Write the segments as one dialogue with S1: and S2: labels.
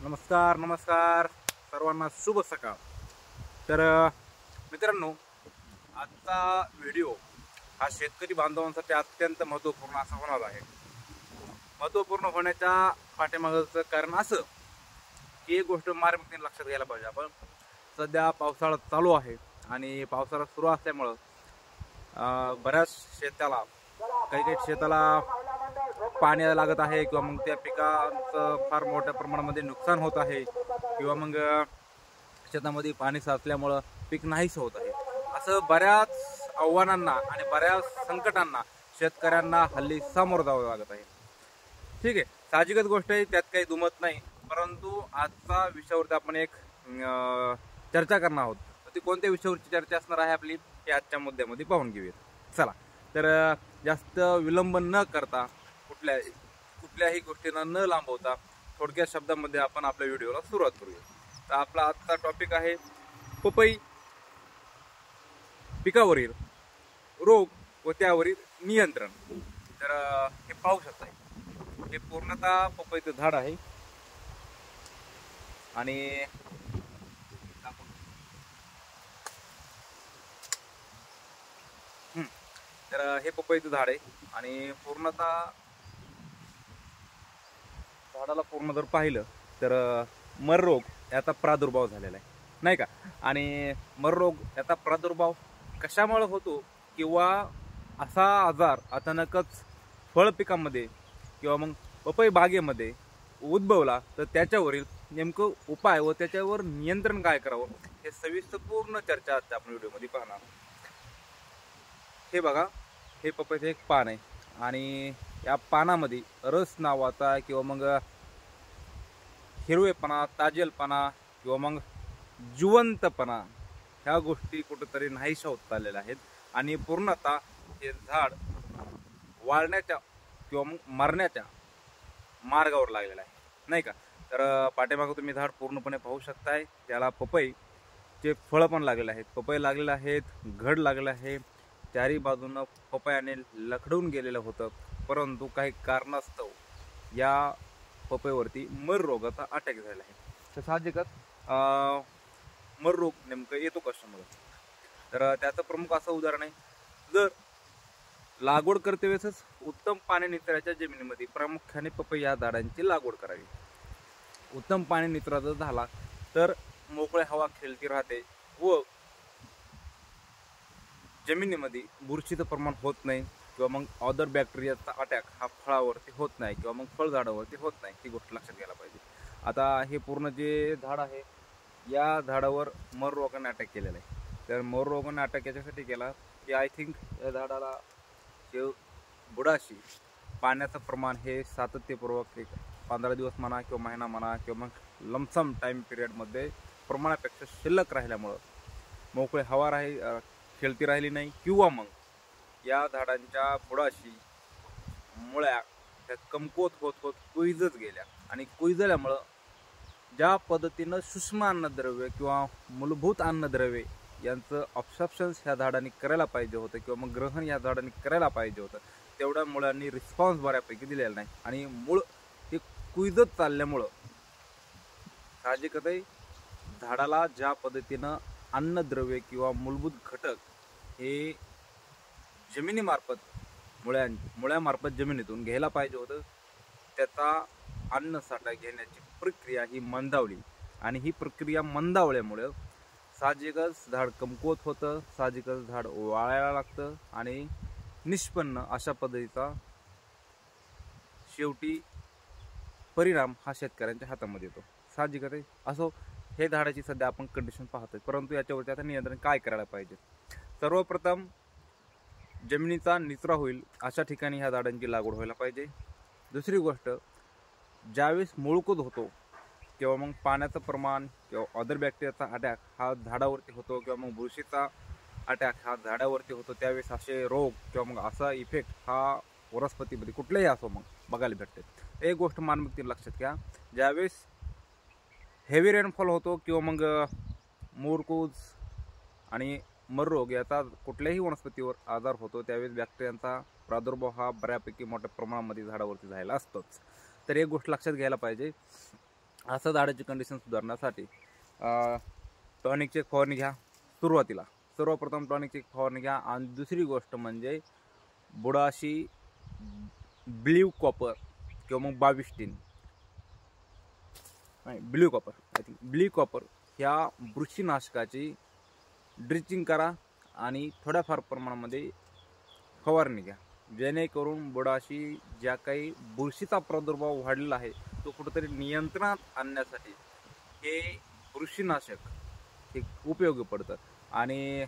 S1: नमस्कार नमस्कार सर्वांना शुभ सकाळ। तर मित्रांनो, आजचा व्हिडिओ हा शेतकरी बांधवांसाठी अत्यंत महत्त्वपूर्ण असा होणार आहे। महत्त्वपूर्ण होण्याच्या पाठीमागचं कारण असं की एक गोष्ट मार्मिकतेने लक्षात घ्यायला पाहिजे। आपण सध्या पावसाळा चालू आहे आणि पावसाळा सुरू असल्यामुळं बऱ्याच शेताला काही शेताला पाणी लागत आहे किंवा मग त्या पिकांचं फार मोठ्या प्रमाणामध्ये नुकसान होत आहे किंवा मग शेतामध्ये पाणी साचल्यामुळं पीक नाहीच होत आहे। असं बऱ्याच आव्हानांना आणि बऱ्याच संकटांना शेतकऱ्यांना हल्ली सामोरं जावं लागत आहे। ठीक आहे, साहजिकच गोष्ट आहे, त्यात काही दुमत नाही। परंतु आजचा विषयावरती आपण एक चर्चा करणार आहोत। ती कोणत्या विषयावरची चर्चा असणार आहे आपली हे आजच्या मुद्द्यामध्ये पाहून घेऊयात। चला तर जास्त विलंब न करता कुठल्याही गोष्टींना न लांबवता थोडक्या शब्दांमध्ये आपण आपल्या व्हिडिओला सुरुवात करूया। तर आपला आजचा टॉपिक आहे पपई पिकावरील रोग व त्यावरील नियंत्रण। तर हे पाहू शकता, हे पूर्णतः पपईचं झाड आहे आणि तर हे पपईचं झाड आहे आणि पूर्णतः झाडाला पूर्ण जर पाहिलं तर मर रोग याचा प्रादुर्भाव झालेला आहे, नाही का। आणि मर रोग याचा प्रादुर्भाव कशामुळे होतो किंवा असा आजार अचानकच फळ पिकांमध्ये किंवा मग पपई बागेमध्ये उद्भवला तर त्याच्यावरील नेमकं उपाय व त्याच्यावर नियंत्रण काय करावं हे सविस्तर पूर्ण चर्चा आज आपण व्हिडिओमध्ये पाहणार। हे बघा, हे पपईचं एक पान आहे आणि या पानामध्ये रस नावाचा किंवा मग हिरवेपणा, ताजेलपणा किंवा मग जिवंतपणा ह्या गोष्टी कुठेतरी नाहीशा होत चाललेल्या आहेत आणि पूर्णतः हे झाड वाळण्याच्या किंवा मग मरण्याच्या मार्गावर लागलेलं आहे, नाही का। तर पाठीमागं तुम्ही झाड पूर्णपणे पाहू शकताय, त्याला पपईचे फळं पण लागलेले आहेत, पपई लागलेले आहेत, घड लागले आहे, चारी बाजूनं पपयाने लखडून गेलेलं होतं। परंतु काही कारणास्तव या पपईवरती मर रोगाचा अटॅक झालेला आहे। तर साहजिकच मर रोग नेमकं येतो कशामुळे, तर त्याचं प्रमुख असं उदाहरण आहे, जर लागवड करते वेळेसच उत्तम पाणी निचऱ्याच्या जमिनीमध्ये प्रामुख्याने पपई या झाडांची लागवड करावी। उत्तम पाणी निचरा जर झाला तर मोकळी हवा खेळती राहते व जमिनीमध्ये बुरशीचं प्रमाण होत नाही किंवा मग अदर बॅक्टेरियाचा अटॅक हा फळावरती होत नाही किंवा मग फळझाडावरती होत नाही, ही गोष्ट लक्षात घ्यायला पाहिजे। आता हे पूर्ण जे झाड आहे या झाडावर मर रोगाने अटॅक केलेला आहे। तर मर रोगाने अटॅक याच्यासाठी केला की आय थिंक या झाडाला बुडाशी पाण्याचं प्रमाण हे सातत्यपूर्वक एक 15 दिवस म्हणा किंवा महिना म्हणा किंवा मग लमसम टाईम पिरियडमध्ये प्रमाणापेक्षा शिल्लक राहिल्यामुळं मोकळी हवा खेळती राहिली नाही किंवा मग या झाडांच्या बुडाशी मुळ्या त्या कमकुवत होत होत कुजत गेल्या आणि कुजल्यामुळं ज्या पद्धतीनं सूक्ष्म अन्नद्रव्य किंवा मूलभूत अन्नद्रव्ये यांचं ऑब्सॉर्प्शन्स ह्या झाडांनी करायला पाहिजे होतं किंवा मग ग्रहण या झाडांनी करायला पाहिजे होतं, तेवढ्या मुळांनी रिस्पॉन्स बऱ्यापैकी दिलेला नाही आणि मूळ हे कुजत चालल्यामुळं साहजिकच झाडाला ज्या पद्धतीनं अन्नद्रव्य किंवा मूलभूत घटक हे जमिनीमार्फत मुळ्यामार्फत जमिनीतून घ्यायला पाहिजे होतं, त्याचा अन्नसाठा घेण्याची प्रक्रिया ही मंदावली आणि ही प्रक्रिया मंदावल्यामुळे साहजिकच झाड कमकुवत होतं, साहजिकच झाड वाळायला लागतं आणि निष्पन्न अशा पद्धतीचा शेवटी परिणाम हा शेतकऱ्यांच्या हातामध्ये येतो। साहजिकच असो, हे झाडाची सध्या आपण कंडिशन पाहतोय, परंतु याच्यावरती आता नियंत्रण काय करायला पाहिजे। सर्वप्रथम जमिनीचा निचरा होईल अशा ठिकाणी ह्या झाडांची लागवड व्हायला पाहिजे। दुसरी गोष्ट, ज्यावेळेस मूळकुज होतो किंवा मग पाण्याचं प्रमाण किंवा अदर बॅक्टेरियाचा अटॅक हा झाडावरती होतो किंवा मग बुरशीचा अटॅक हा झाडावरती होतो, त्यावेळेस असे रोग किंवा मग असा इफेक्ट हा वनस्पतीमध्ये कुठलेही असो मग बघायला भेटते। एक गोष्ट मानसिकतेने लक्षात घ्या, ज्यावेळेस हेवी रेनफॉल होतो किंवा मग मूळकुज आणि मर रोग याचा कुठल्याही वनस्पतीवर आजार होतो, त्यावेळेस बॅक्टेरियांचा प्रादुर्भाव हा बऱ्यापैकी मोठ्या प्रमाणामध्ये झाडावरती झालेला असतोच। तर एक गोष्ट लक्षात घ्यायला पाहिजे, असं झाडाची कंडिशन सुधारण्यासाठी टॉनिकची फवारणी घ्या सुरुवातीला. सर्वप्रथम टॉनिकची फवारणी घ्या. आणि दुसरी गोष्ट म्हणजे बुडाशी ब्ल्यू कॉपर किंवा मग 22 blue copper, I think blue copper ह्या बुरशीनाशकाची ड्रिचिंग करा आणि थोड्याफार प्रमाणामध्ये फवारणी घ्या, जेणेकरून बुडाशी ज्या काही बुरशीचा प्रादुर्भाव वाढलेला आहे तो कुठेतरी नियंत्रणात आणण्यासाठी हे बुरशीनाशक हे उपयोगी पडतं. आणि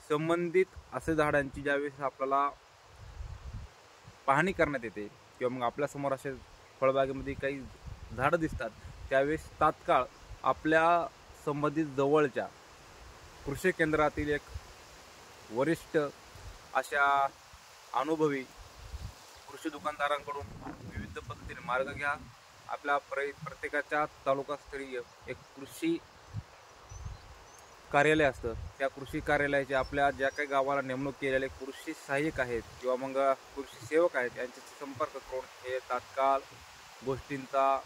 S1: संबंधित असे झाडांची ज्यावेळेस आपल्याला पाहणी करण्यात येते किंवा मग आपल्यासमोर असे फळबागेमध्ये काही झाडं दिसतात, त्यावेळेस तात्काळ आपल्या संबंधित जवळच्या कृषी केंद्रातील एक वरिष्ठ अशा अनुभवी कृषी दुकानदारांकडून विविध पद्धतीने मार्ग घ्या. आपल्या प्रत्येकाच्या तालुकास्तरीय एक कृषी कार्यालय असतं, त्या कृषी कार्यालयाचे आपल्या ज्या काही गावाला नेमणूक केलेले कृषी सहाय्यक आहेत किंवा मग कृषी सेवक आहेत यांच्याशी संपर्क करून हे तात्काळ गोष्टींचा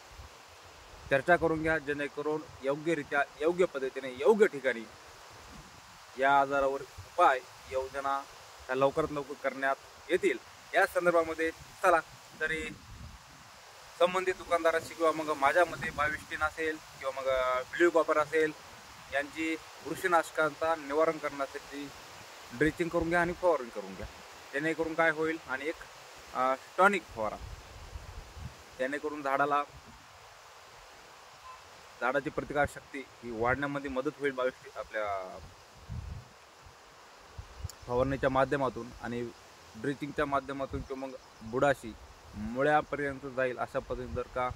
S1: चर्चा करून घ्या, जेणेकरून योग्यरित्या योग्य पद्धतीने योग्य ठिकाणी या आजारावर उपाय योजना ह्या लवकरात लवकर करण्यात येतील. या संदर्भामध्ये चला तरी संबंधित दुकानदाराशी किंवा मग माझ्यामध्ये 22 असेल किंवा मग ब्ल्यू कॉपर असेल यांची बुरशीनाशकांचा निवारण करण्यासाठी ड्रिचिंग करून घ्या आणि फवारणी करून घ्या, जेणेकरून काय होईल. आणि एक टॉनिक फवारा, जेणेकरून झाडाची प्रतिकारशक्ती ही वाढण्यामध्ये मदत होईल आपल्या फवारणीच्या माध्यमातून आणि ड्रिचिंगच्या माध्यमातून किंवा मग बुडाशी मुळ्यापर्यंत जाईल अशा पद्धतीने जर का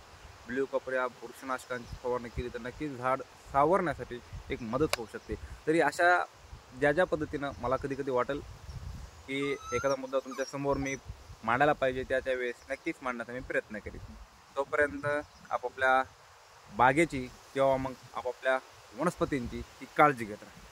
S1: ब्ल्यू कॉपर या बुरशीनाशकांची फवारणी केली तर नक्कीच झाड सावरण्यासाठी एक मदत होऊ शकते. तरी अशा ज्या पद्धतीनं मला कधी कधी वाटेल की एखादा मुद्दा तुमच्या समोर मी मांडायला पाहिजे, त्या वेळेस नक्कीच मांडण्याचा मी प्रयत्न करीन. तोपर्यंत आपापल्या बागेची किंवा मग आपापल्या वनस्पतींची ही काळजी घेत राहा.